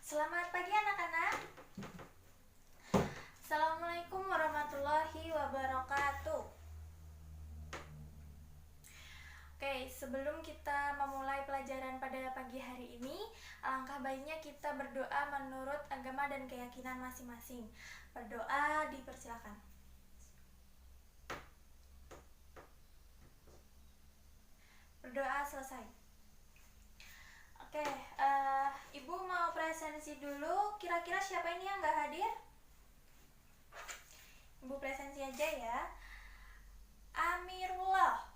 Selamat pagi anak-anak. Assalamualaikum warahmatullahi wabarakatuh. Oke, sebelum kita memulai pelajaran pada pagi hari ini, alangkah baiknya kita berdoa menurut agama dan keyakinan masing-masing. Berdoa dipersilakan. Berdoa selesai. Oke, Ibu mau presensi dulu. Kira-kira siapa ini yang nggak hadir? Ibu presensi aja ya. Amirullah,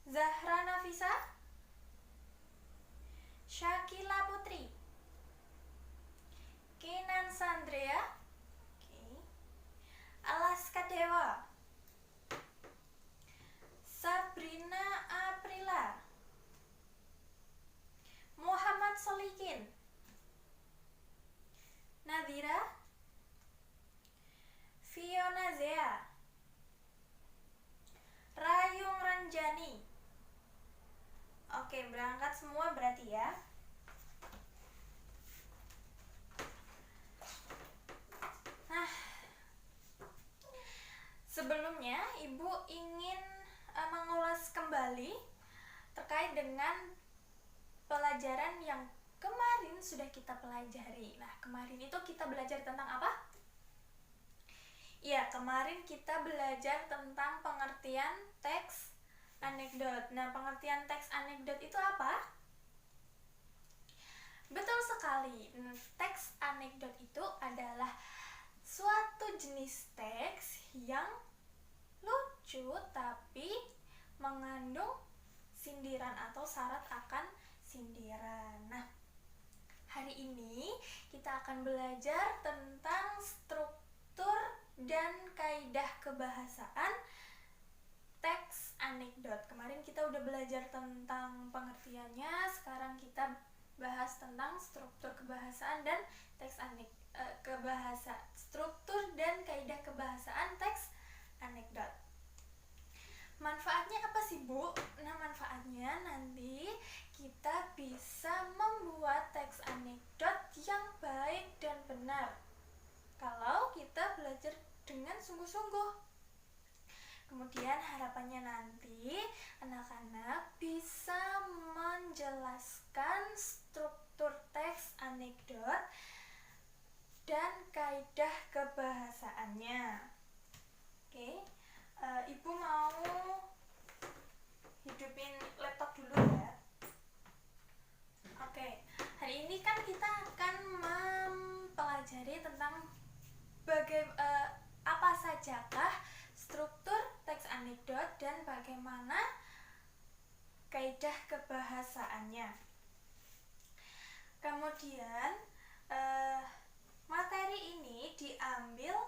Zahra Nafisa, Syakila Putri, Kinan Sandrea, Alaska Dewa, Sabrina Aprila, Muhammad Solikin, Nadira, Fiona Zea, Rayung Ranjani. Oke, berangkat semua berarti ya. Nah, sebelumnya Ibu ingin mengulas kembali terkait dengan pelajaran yang kemarin sudah kita pelajari. Nah, kemarin itu kita belajar tentang apa? Ya, kemarin kita belajar tentang pengertian teks anekdot. Nah, pengertian teks anekdot itu apa? Betul sekali. Teks anekdot itu adalah suatu jenis teks yang lucu tapi mengandung sindiran atau syarat akan sindiran. Nah, hari ini kita akan belajar tentang struktur dan kaidah kebahasaan teks anekdot. Kemarin kita udah belajar tentang pengertiannya, sekarang kita bahas tentang struktur kebahasaan dan teks struktur dan kaidah kebahasaan teks anekdot. Manfaatnya apa sih, Bu? Nah, manfaatnya nanti kita bisa membuat teks anekdot yang baik dan benar kalau kita belajar dengan sungguh-sungguh. Kemudian harapannya nanti anak-anak bisa menjelaskan struktur teks anekdot dan kaidah kebahasaannya. Oke, Ibu mau hidupin laptop dulu ya. Oke, hari ini kan kita akan mempelajari tentang apa sajakah struktur teks anekdot dan bagaimana kaidah kebahasaannya. Kemudian materi ini diambil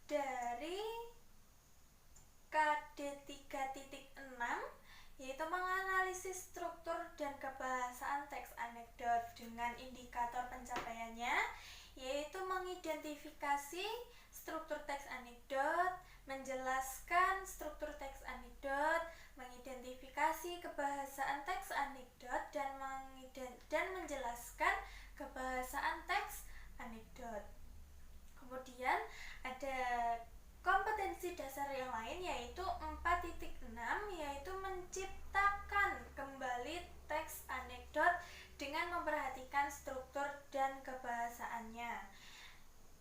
dari KD 3.6, yaitu menganalisis struktur dan kebahasaan teks anekdot dengan indikator pencapaiannya, yaitu mengidentifikasi struktur teks anekdot, menjelaskan struktur teks anekdot, mengidentifikasi kebahasaan teks anekdot, dan menjelaskan kebahasaan teks anekdot. Kemudian ada kompetensi dasar yang lain, yaitu 4.6, yaitu menciptakan kembali teks anekdot dengan memperhatikan struktur dan kebahasaannya.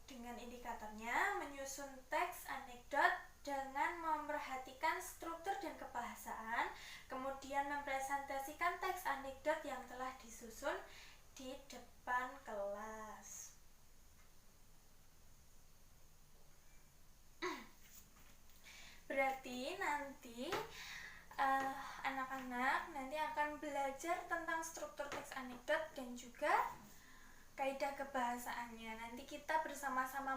Dengan indikatornya, menyusun teks anekdot dengan memperhatikan struktur dan kebahasaan, kemudian mempresentasikan teks anekdot yang telah disusun di depan kelas. Berarti nanti anak-anak nanti akan belajar tentang struktur teks anekdot dan juga kaidah kebahasaannya. Nanti kita bersama-sama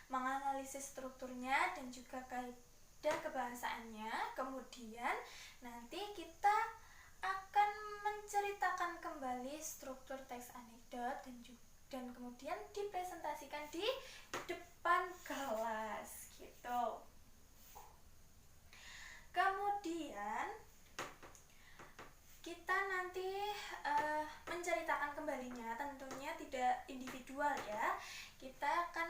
menganalisis strukturnya dan juga kaidah kebahasaannya. Kemudian nanti kita akan menceritakan kembali struktur teks anekdot dan kemudian dipresentasikan di depan kelas gitu. Kemudian kita nanti menceritakan kembalinya tentunya tidak individual ya. Kita akan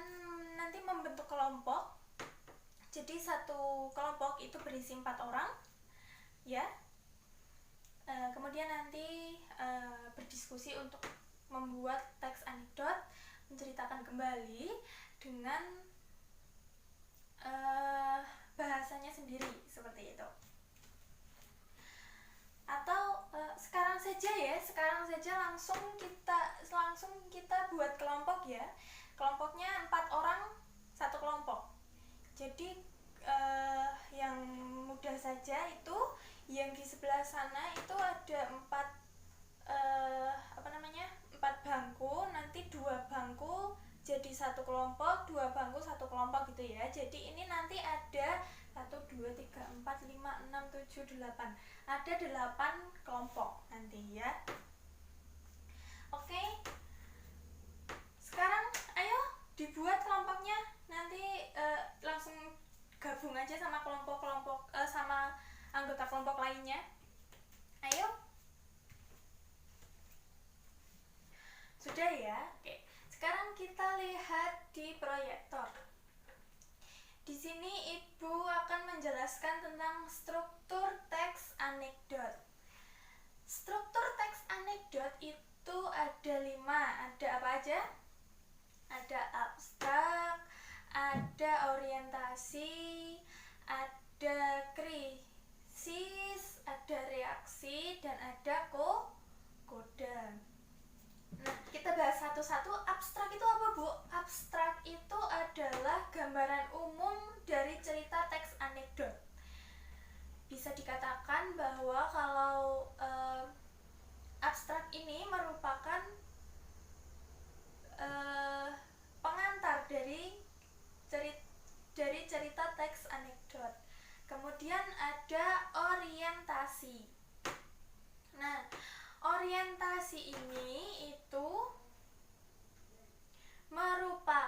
nanti membentuk kelompok. Jadi satu kelompok itu berisi 4 orang ya. Kemudian nanti berdiskusi untuk membuat teks anekdot, menceritakan kembali dengan bahasanya sendiri seperti itu. Atau sekarang saja langsung kita buat kelompok ya. Kelompoknya 4 orang satu kelompok. Jadi yang mudah saja itu yang di sebelah sana itu ada 4 bangku, nanti 2 bangku jadi satu kelompok, 2 bangku satu kelompok gitu ya. Jadi ini nanti ada 1, 2, 3, 4, 5, 6, 7, 8. Ada 8 kelompok nanti ya. Oke. Sekarang ayo dibuat kelompoknya. Nanti langsung gabung aja sama kelompok-kelompok sama anggota kelompok lainnya. Ayo. Sudah ya? Oke. Sekarang kita lihat di proyektor. Di sini Ibu akan menjelaskan tentang struktur teks anekdot. Struktur teks anekdot itu ada 5. Ada apa aja? Ada abstrak, ada orientasi, ada krisis, ada reaksi, dan ada koda. Nah, kita bahas satu-satu. Abstrak itu apa, Bu? Abstrak itu adalah gambaran umum dari cerita teks anekdot. Bisa dikatakan bahwa kalau abstrak ini merupakan pengantar dari cerita teks anekdot. Kemudian ada orientasi. Nah, orientasi ini itu merupakan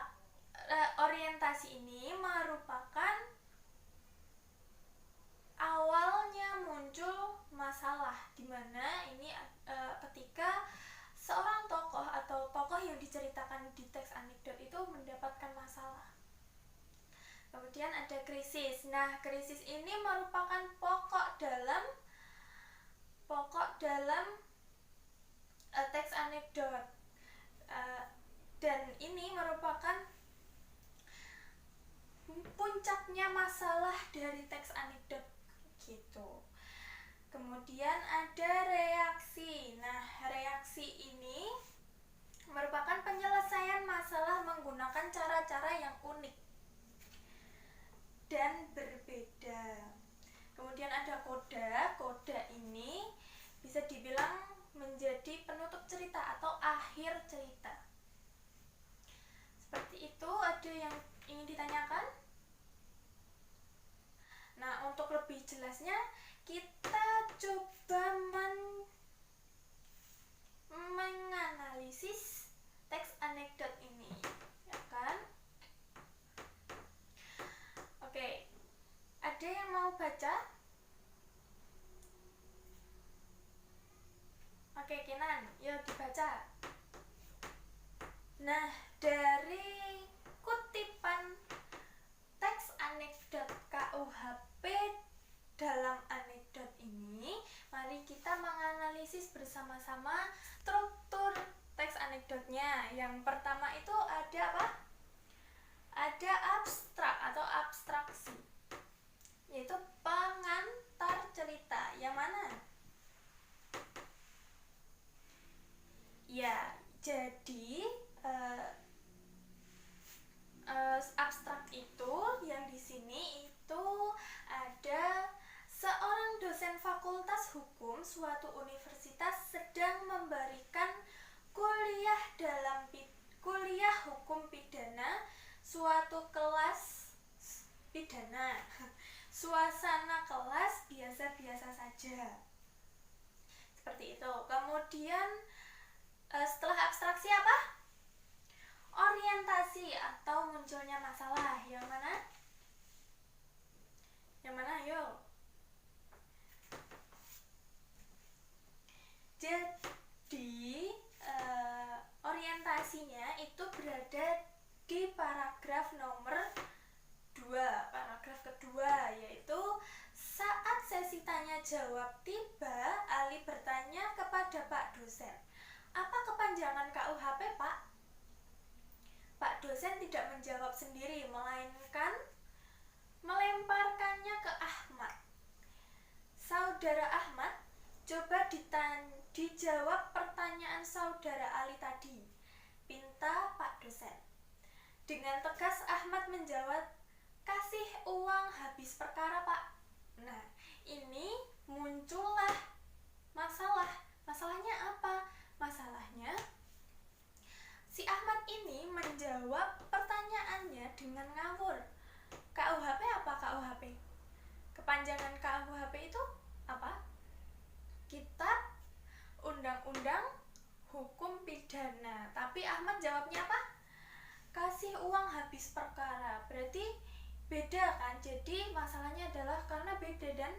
awalnya muncul masalah, di mana ini ketika seorang tokoh atau tokoh yang diceritakan di teks anekdot itu mendapatkan masalah. Kemudian ada krisis. Nah, krisis ini merupakan pokok dalam teks anekdot, dan ini merupakan puncaknya masalah dari teks anekdot gitu. Kemudian ada reaksi. Nah, reaksi ini merupakan penyelesaian masalah menggunakan cara-cara yang unik dan berbeda. Kemudian ada koda. Koda ini bisa dibilang menjadi penutup cerita atau akhir cerita. Seperti itu. Ada yang ingin ditanyakan? Nah, untuk lebih jelasnya kita coba menganalisis teks anekdot ini, ya kan? Oke, ada yang mau baca? Oke, Kenan, yuk dibaca. Nah, dari kutipan teks anekdot KUHP dalam anekdot ini, mari kita menganalisis bersama-sama struktur teks anekdotnya. Yang pertama itu ada apa? Ada abstrak atau abstraksi, yaitu pengantar cerita. Yang mana? Ya, jadi abstrak itu yang di sini itu ada seorang dosen fakultas hukum suatu universitas sedang memberikan kuliah hukum pidana suatu kelas pidana. Suasana kelas biasa-biasa saja. Seperti itu. Kemudian setelah abstraksi apa? Orientasi atau munculnya masalah. Yang mana? Yang mana? Yuk. Jadi orientasinya itu berada di paragraf nomor 2, paragraf kedua, yaitu saat sesi tanya jawab tiba, Ali bertanya kepada Pak dosen, apa kepanjangan KUHP, Pak? Pak dosen tidak menjawab sendiri, melainkan melemparkannya ke Ahmad. Saudara Ahmad, coba dijawab pertanyaan saudara Ali tadi, pinta Pak dosen. Dengan tegas Ahmad menjawab, kasih uang habis perkara, Pak. Nah, ini muncullah masalah. Masalahnya apa? Masalahnya si Ahmad ini menjawab pertanyaannya dengan ngawur. KUHP apa KUHP? Kepanjangan KUHP itu apa? Kitab Undang-Undang Hukum Pidana. Tapi Ahmad jawabnya apa? Kasih uang habis perkara. Berarti beda kan? Jadi masalahnya adalah karena beda dan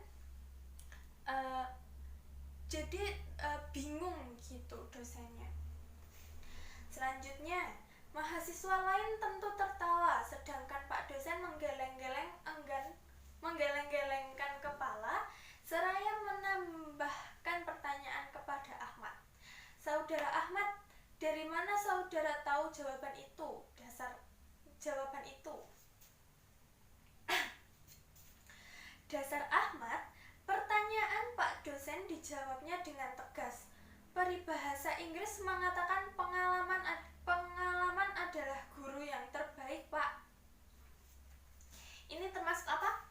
bingung gitu dosennya. Selanjutnya, mahasiswa lain tentu tertawa, sedangkan Pak dosen menggeleng-gelengkan kepala seraya menambahkan pertanyaan kepada Ahmad. Saudara Ahmad, dari mana saudara tahu jawaban itu? Dasar jawaban itu. Dasar Ahmad, pertanyaan Pak dosen dijawabnya dengan tegas. Peribahasa Inggris mengatakan pengalaman adalah guru yang terbaik, Pak. Ini termasuk apa?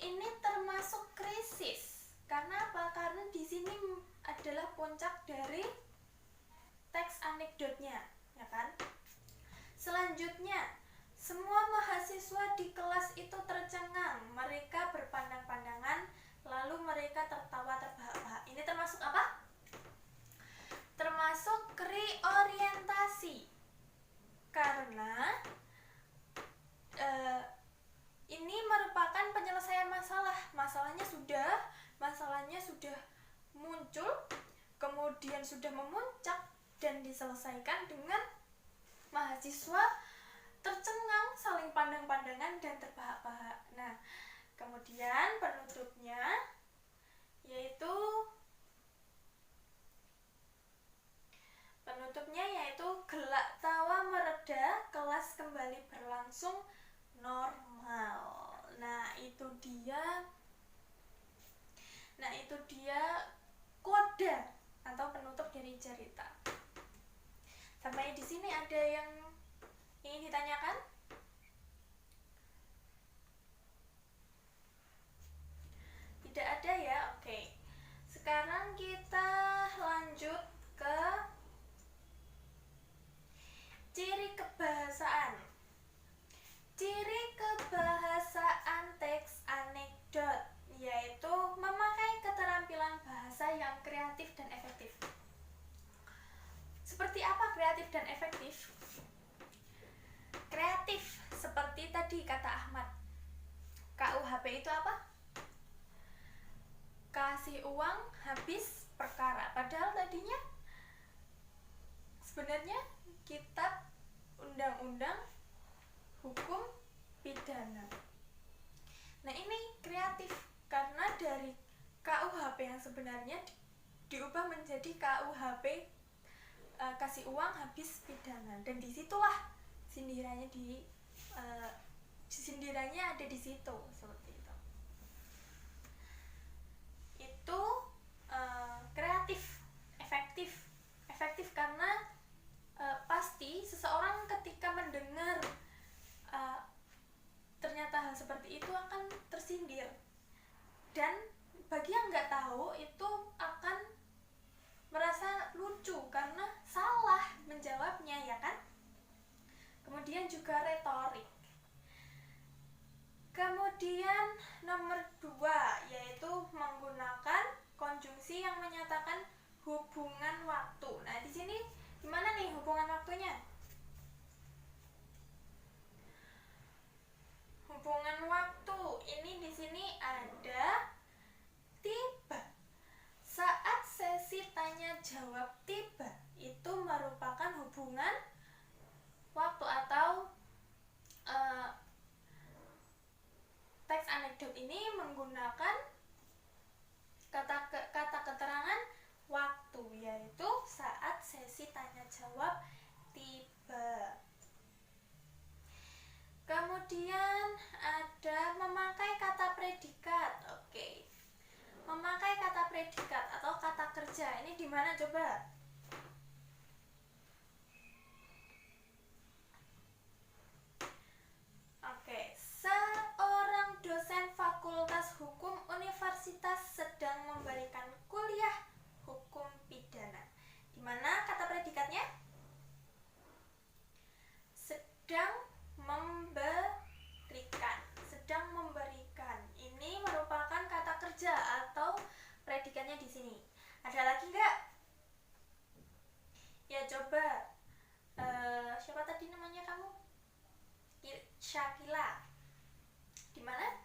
Ini termasuk krisis. Karena apa? Karena di sini adalah puncak dari teks anekdotnya, ya kan? Selanjutnya, semua mahasiswa di kelas itu tercengang. Mereka berpandang-pandangan, lalu mereka tertawa terbahak-bahak. Ini termasuk apa? Termasuk reorientasi. Karena ini merupakan penyelesaian masalah. Masalahnya sudah muncul, kemudian sudah memuncak dan diselesaikan dengan mahasiswa tercengang, saling pandang-pandangan dan terbahak-bahak. Nah, kemudian penutupnya yaitu gelak tawa mereda, kelas kembali berlangsung normal. Nah, itu dia koda atau penutup dari cerita. Sampai di sini ada yang ingin ditanyakan? Tidak ada ya? Oke. Sekarang kita lanjut ke ciri kebahasaan. Ciri kebahasaan teks anekdot yaitu memakai keterampilan bahasa yang kreatif dan efektif. Seperti apa kreatif dan efektif? Kreatif seperti tadi kata Ahmad. KUHP itu apa? Kasih uang habis perkara. Padahal tadinya sebenarnya kitab Undang-Undang Hukum Pidana. Nah, ini kreatif karena dari KUHP yang sebenarnya diubah menjadi KUHP kasih uang habis pidana, dan disitulah sindirannya ada di situ, seperti itu. Itu kreatif, efektif karena pasti seseorang ketika mendengar ternyata hal seperti itu akan tersindir, dan bagi yang nggak tahu itu akan merasa lucu karena salah menjawabnya, ya kan? Kemudian juga retorik. Kemudian nomor 2 yaitu menggunakan konjungsi yang menyatakan hubungan waktu. Nah, di sini gimana nih hubungan waktunya? Hubungan waktu ini di sini ada tiba. Saat sesi hubungan waktu atau teks anekdot ini menggunakan kata keterangan waktu, yaitu saat sesi tanya jawab tiba. Kemudian ada memakai kata predikat. Oke. Memakai kata predikat atau kata kerja. Ini di mana coba? Oke. Seorang dosen Fakultas Hukum Universitas sedang memberikan kuliah hukum pidana. Di mana kata predikatnya? Sedang memberikan. Sedang memberikan. Ini merupakan kata kerja atau predikatnya di sini. Ada lagi nggak? Ya coba. Siapa tadi namanya kamu? Syakila. Di mana?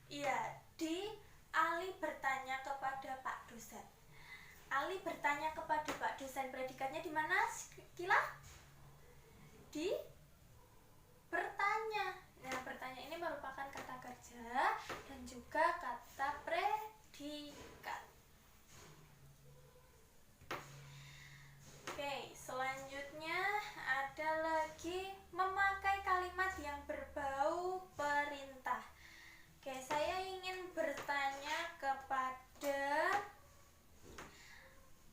Iya, di Ali bertanya kepada Pak dosen. Ali bertanya kepada Pak dosen, predikatnya di mana, Kila? Di bertanya. Nah, bertanya ini merupakan kata kerja dan juga kata predikat. Oke, selanjutnya ada lagi memakai kalimat yang berbau perintah. Oke, saya ingin bertanya kepada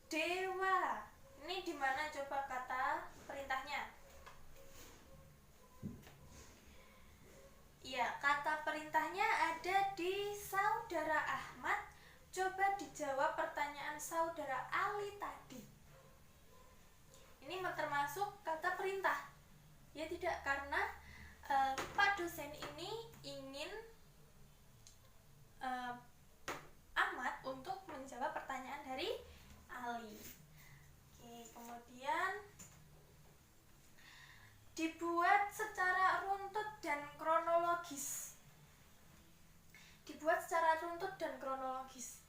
Dewa. Ini di mana coba kata perintahnya? Ya, kata perintahnya ada di saudara Ahmad. Coba dijawab pertanyaan saudara Ali tadi. Ini termasuk kata perintah? Ya tidak, karena Pak dosen ini ingin Ahmad untuk menjawab pertanyaan dari Ali. Oke, kemudian dibuat secara runtut dan kronologis. Dibuat secara runtut dan kronologis.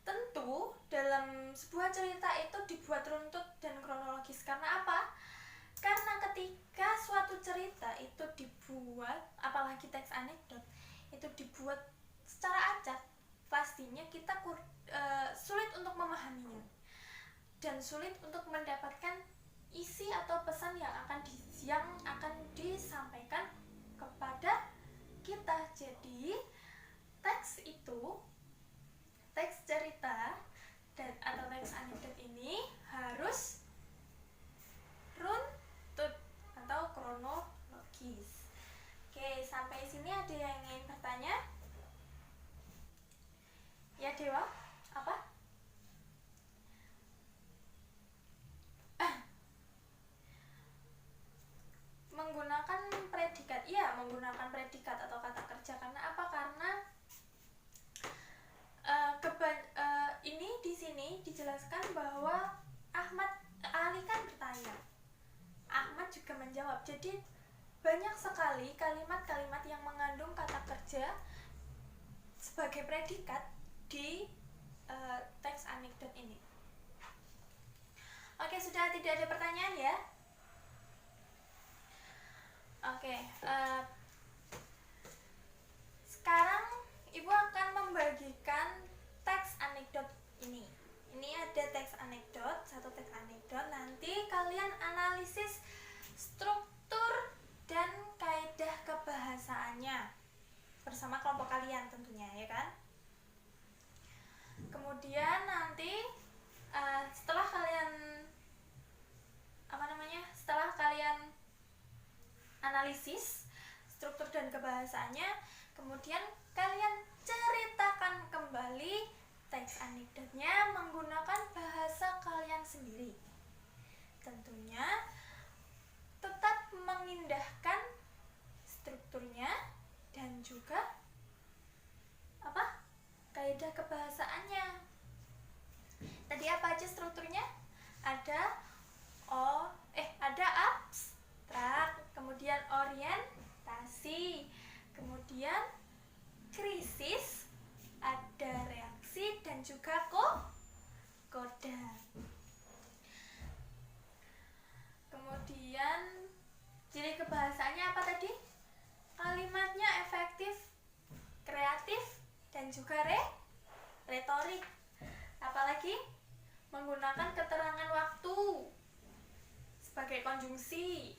Tentu dalam sebuah cerita itu dibuat runtut dan kronologis. Karena apa? Karena ketika suatu cerita itu dibuat, apalagi teks anekdot, itu dibuat secara acak, pastinya kita sulit untuk memahaminya dan sulit untuk mendapatkan isi atau pesan yang akan disampaikan kepada kita. Jadi teks cerita atau teks anekdot ini harus runtut atau kronologis. Oke, sampai sini ada yang ingin bertanya? Ya Dewa, apa? Menggunakan predikat. Iya, menggunakan predikat atau kata kerja. Karena apa? Karena ini di sini dijelaskan bahwa Ali kan bertanya, Ahmad juga menjawab. Jadi banyak sekali kalimat-kalimat yang mengandung kata kerja sebagai predikat di teks anekdot ini. Oke, sudah tidak ada pertanyaan ya? Oke, sekarang Ibu akan membagikan teks anekdot ini. Ini ada teks anekdot, satu teks anekdot. Nanti kalian analisis struktur dan kaidah kebahasaannya bersama kelompok kalian tentunya, ya kan? Kemudian nanti setelah kalian analisis struktur dan kebahasaannya, kemudian kalian ceritakan kembali teks anekdotnya menggunakan bahasa kalian sendiri. Tentunya tetap mengindahkan strukturnya dan juga kaidah kebahasaannya. Tadi apa aja strukturnya? Ada abstrak, kemudian orientasi, kemudian krisis, ada reaksi dan juga koda. sebagai konjungsi.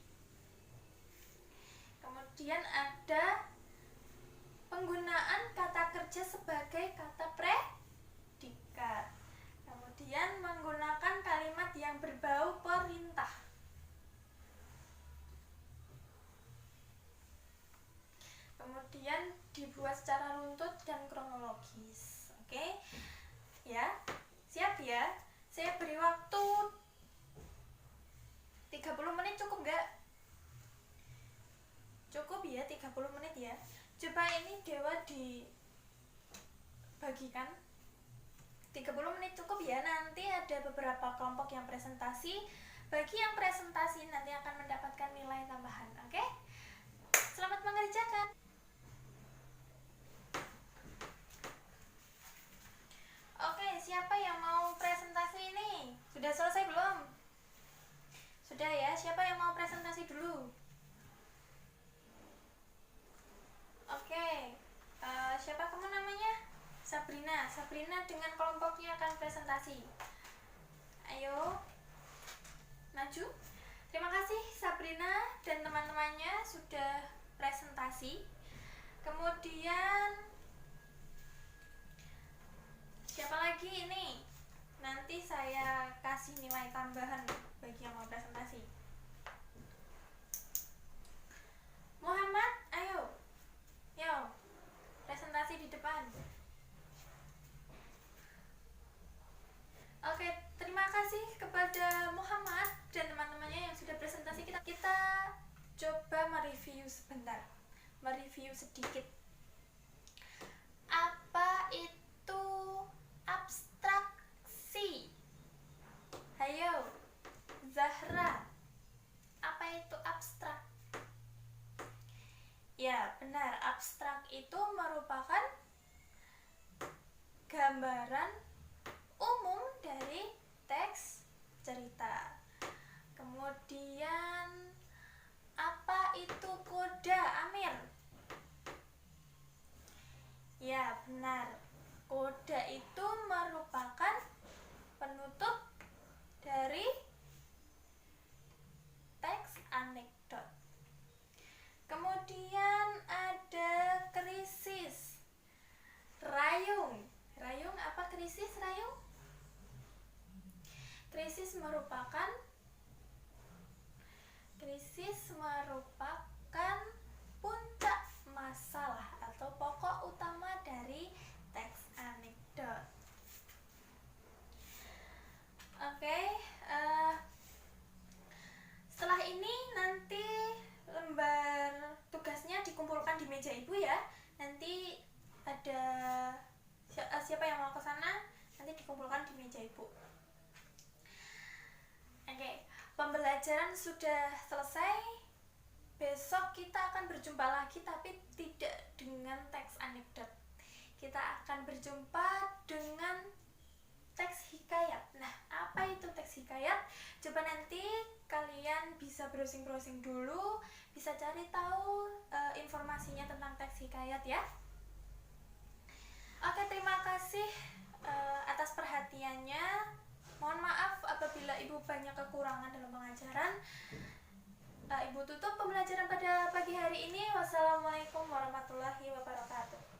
Kemudian ada penggunaan kata kerja sebagai kata predikat. Kemudian menggunakan kalimat yang berbau perintah. Kemudian dibuat secara runtut dan kronologis. Oke? Ya. Siap ya? Saya beri waktu 30 menit, cukup nggak? Cukup ya, 30 menit ya. Coba ini Dewa dibagikan. 30 menit cukup ya. Nanti ada beberapa kelompok yang presentasi. Bagi yang presentasi nanti akan mendapatkan nilai tambahan. Oke? Selamat mengerjakan. Oke, siapa yang mau presentasi ini? Sudah selesai belum? Sudah ya, siapa yang mau presentasi dulu? Oke, siapa kamu namanya? Sabrina. Sabrina dengan kelompoknya akan presentasi. Ayo, maju. Terima kasih Sabrina dan teman-temannya sudah presentasi. Kemudian siapa lagi ini? Nanti saya kasih nilai tambahan bagi yang mau presentasi. Muhammad, ayo. Yo, presentasi di depan. Oke, terima kasih kepada Muhammad dan teman-temannya yang sudah presentasi. Kita coba mereview sebentar. Mereview sedikit. Apa itu abstraksi? Hayo, Zahra. Apa itu abstrak? Ya, benar. Abstrak itu merupakan gambaran umum dari teks cerita. Kemudian, apa itu koda, Amir? Ya, benar. Koda itu merupakan penutup dari teks anekdot. Kemudian ada krisis. Rayung. Rayung apa krisis, Rayung? Krisis merupakan puncak masalah atau pokok utama dari teks anekdot. Oke, setelah ini nanti lembar tugasnya dikumpulkan di meja ibu ya. Nanti ada siapa yang mau ke sana, nanti dikumpulkan di meja ibu. Oke, pembelajaran sudah selesai. Besok kita akan berjumpa lagi, tapi tidak dengan teks anekdot. Kita akan berjumpa dengan teks hikayat. Nah, apa itu teks hikayat? Coba nanti kalian bisa browsing-browsing dulu, bisa cari tahu informasinya tentang teks hikayat ya. Oke, terima kasih atas perhatiannya. Mohon maaf apabila Ibu banyak kekurangan dalam pengajaran. Ibu tutup pembelajaran pada pagi hari ini. Wassalamualaikum warahmatullahi wabarakatuh.